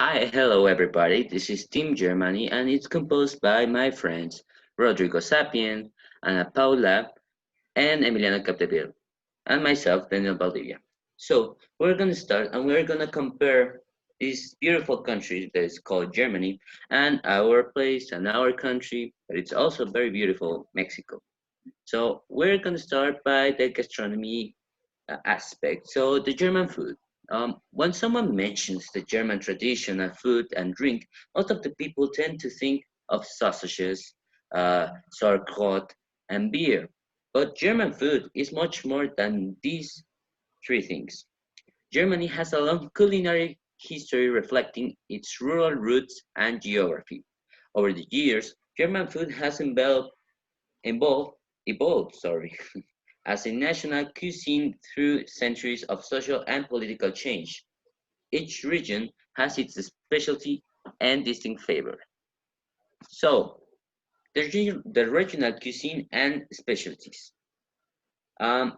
Hi, hello everybody. This is Team Germany and it's composed by my friends Rodrigo Sapien, Ana Paula, and Emiliano Capdeville, and myself, Daniel Valdivia. So, we're going to start and we're going to compare this beautiful country that is called Germany and our place and our country, but it's also very beautiful, Mexico. So, we're going to start by the gastronomy aspect. So the German food. When someone mentions the German tradition of food and drink, most of the people tend to think of sausages, sauerkraut, and beer. But German food is much more than these three things. Germany has a long culinary history reflecting its rural roots and geography. Over the years, German food has evolved, evolved, as a national cuisine through centuries of social and political change. Each region has its specialty and distinct flavor. So, the regional cuisine and specialties.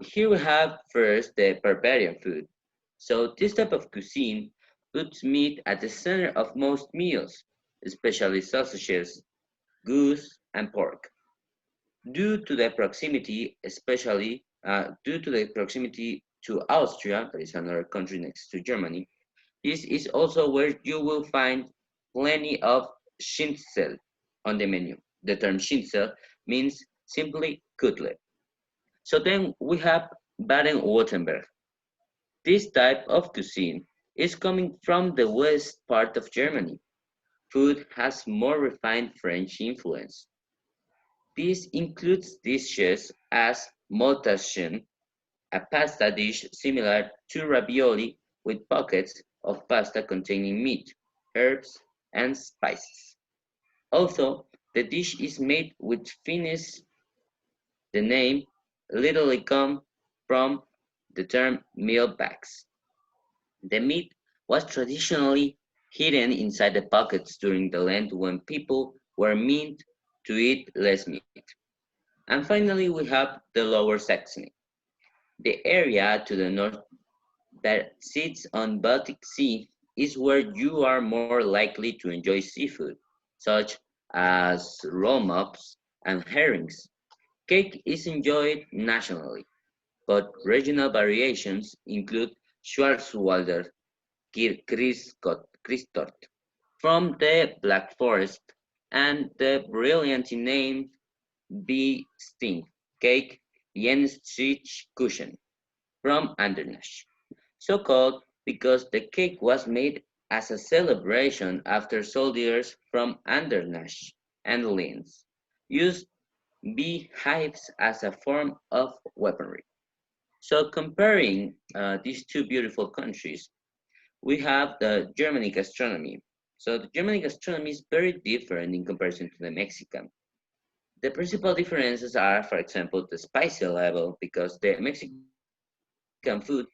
Here we have first the barbarian food. So, this type of cuisine puts meat at the center of most meals, especially sausages, goose, and pork. Due to the proximity to Austria, that is another country next to Germany, this is also where you will find plenty of Schnitzel on the menu. The term Schnitzel means simply cutlet. So then we have Baden-Württemberg. This type of cuisine is coming from the west part of Germany. Food has more refined French influence. This includes dishes as Moltaschen, a pasta dish similar to ravioli with pockets of pasta containing meat, herbs, and spices. Also, the dish is made with Finnish. The name literally comes from the term meal bags. The meat was traditionally hidden inside the pockets during the Lent when people were meant to eat less meat. And finally, we have the Lower Saxony, the area to the north that sits on Baltic Sea is where you are more likely to enjoy seafood, such as roll-ups and herrings. Cake is enjoyed nationally, but regional variations include Schwarzwälder Christort from the Black Forest and the brilliantly named Bee Sting cake Kuchen from Andernach. So called because the cake was made as a celebration after soldiers from Andernach and Linz used beehives as a form of weaponry. So comparing these two beautiful countries, we have the German gastronomy. So the German gastronomy is very different in comparison to the Mexican. The principal differences are, for example, the spicy level, because the Mexican food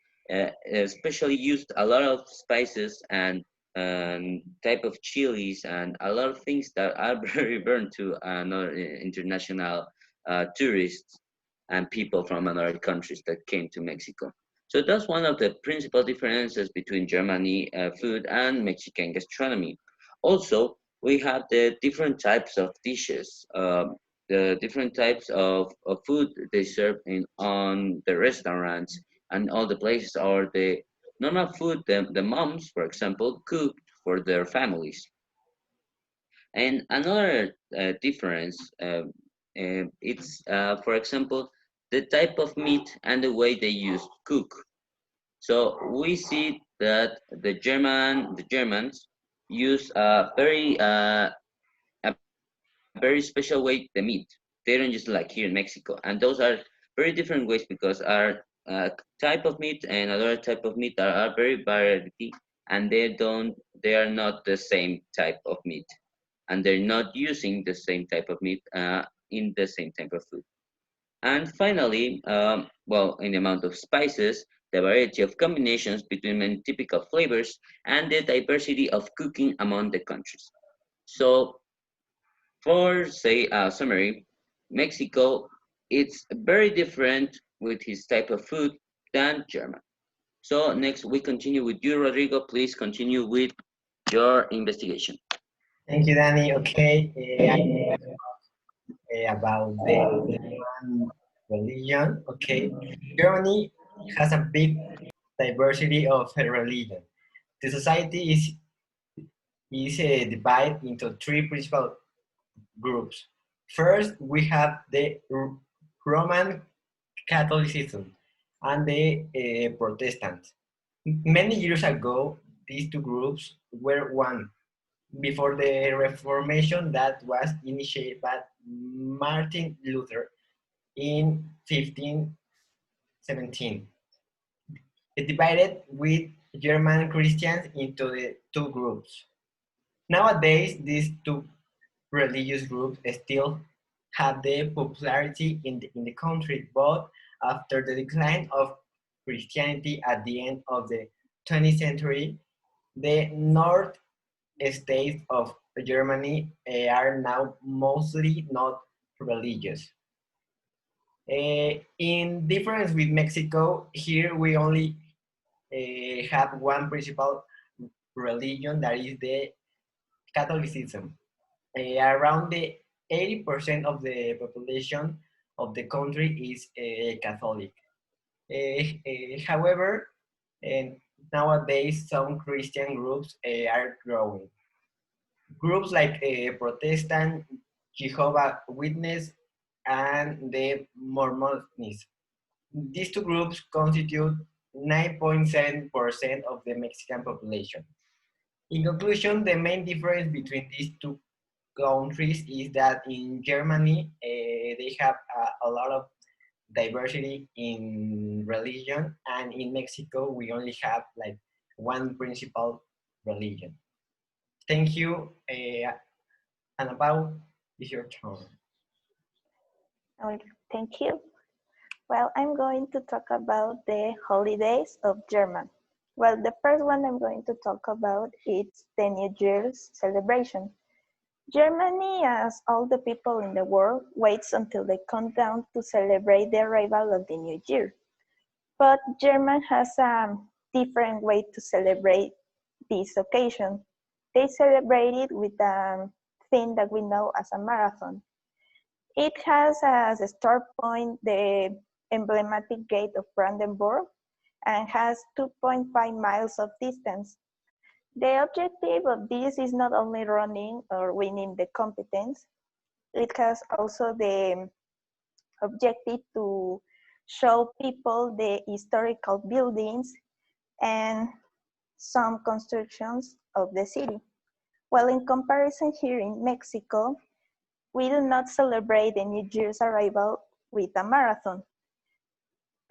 especially used a lot of spices and type of chilies and a lot of things that are very burned to another international tourists and people from other countries that came to Mexico. So that's one of the principal differences between Germany food and Mexican gastronomy. Also, we have the different types of dishes, the different types of food they serve in on the restaurants and all the places, or the normal food the moms, for example, cooked for their families. And another difference, it's for example, the type of meat and the way they use cook. So we see that the Germans use a very special way the meat. They don't just like here in Mexico, and those are very different ways because our type of meat and other type of meat are very variety, and they are not the same type of meat, and they're not using the same type of meat in the same type of food. And finally, well, in the amount of spices, the variety of combinations between many typical flavors, and the diversity of cooking among the countries. So, for say a summary, Mexico, it's very different with his type of food than German. So next we continue with you, Rodrigo. Please continue with your investigation. Thank you, Danny. Okay, about the German religion. Okay, Germany has a big diversity of religion. The society is divided into three principal groups. First, we have the Roman Catholicism and the Protestants. Many years ago, these two groups were one. Before the Reformation that was initiated by Martin Luther in 1517. It divided with German Christians into the two groups. Nowadays, these two religious groups still have the popularity in the country, but after the decline of Christianity at the end of the 20th century, the North states of Germany are now mostly not religious. In difference with Mexico, here we only have one principal religion, that is the Catholicism. Around the 80% of the population of the country is Catholic. However, nowadays some Christian groups are growing. Groups like Protestant, Jehovah Witness, and the Mormonism. These two groups constitute 9.7% of the Mexican population. In conclusion, the main difference between these two countries is that in Germany, they have a lot of diversity in religion, and in Mexico, we only have like one principal religion. Thank you, and about is your turn. Okay, thank you. Well, I'm going to talk about the holidays of German. Well, the first one I'm going to talk about is the New Year's celebration. Germany, as all the people in the world, waits until the countdown to celebrate the arrival of the new year. But German has a different way to celebrate this occasion. They celebrate it with a thing that we know as a marathon. It has as a start point the emblematic gate of Brandenburg and has 2.5 miles of distance. The objective of this is not only running or winning the competence, it has also the objective to show people the historical buildings and some constructions of the city. Well, in comparison here in Mexico, we do not celebrate the New Year's arrival with a marathon.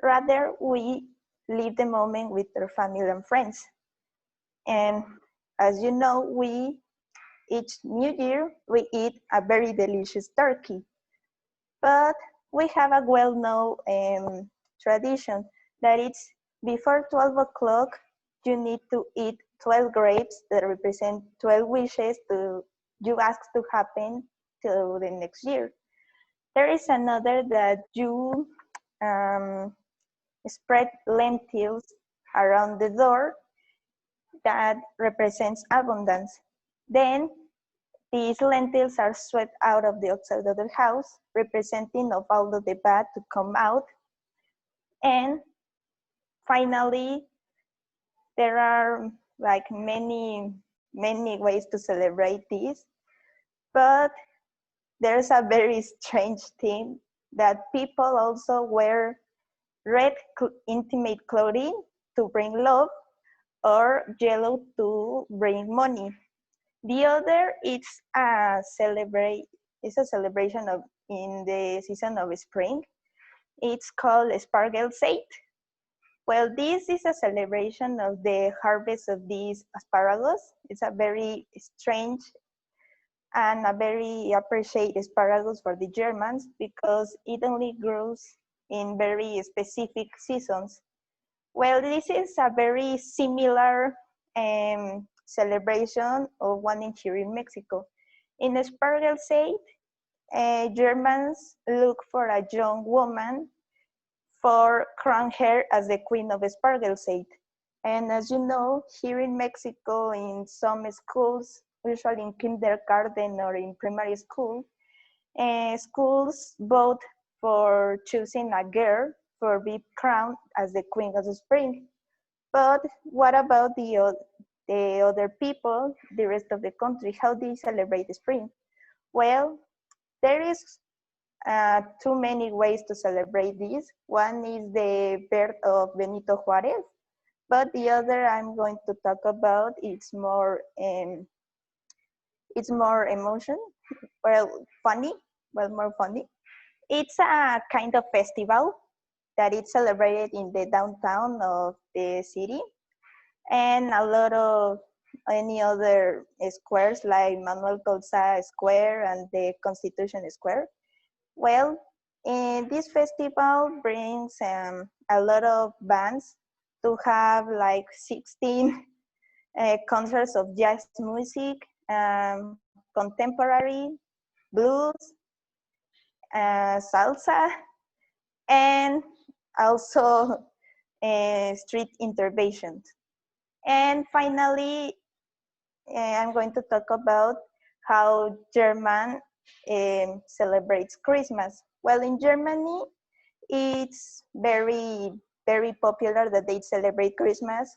Rather, we live the moment with our family and friends. And as you know, each New Year, we eat a very delicious turkey. But we have a well-known tradition that it's before 12 o'clock, you need to eat 12 grapes that represent 12 wishes you ask to happen till the next year. There is another that you spread lentils around the door that represents abundance. Then these lentils are swept out of the outside of the house, representing of all of the bad to come out. And finally, there are like many ways to celebrate this, but there's a very strange thing that people also wear red intimate clothing to bring love or yellow to bring money. The other is a celebration of in the season of spring. It's called Spargelzeit. Well, this is a celebration of the harvest of these asparagus. It's a very strange and a very appreciated asparagus for the Germans because it only grows in very specific seasons. Well, this is a very similar celebration of one in here in Mexico. In Spargelzeit, Germans look for a young woman for crown her as the queen of Spargelzeit. And as you know, here in Mexico, in some schools, usually in kindergarten or in primary school, schools vote for choosing a girl for be crowned as the queen of the spring. But what about the other people, the rest of the country? How do you celebrate the spring? Well, there is too many ways to celebrate this. One is the birth of Benito Juarez, but the other I'm going to talk about it's more emotion, well, funny, well, more funny. It's a kind of festival that is celebrated in the downtown of the city, and a lot of any other squares like Manuel Colza Square and the Constitution Square. Well, this festival brings a lot of bands to have like 16 concerts of jazz music, contemporary, blues, salsa, and also street interventions. And finally, I'm going to talk about how German celebrates Christmas. Well, in Germany, it's very, very popular that they celebrate Christmas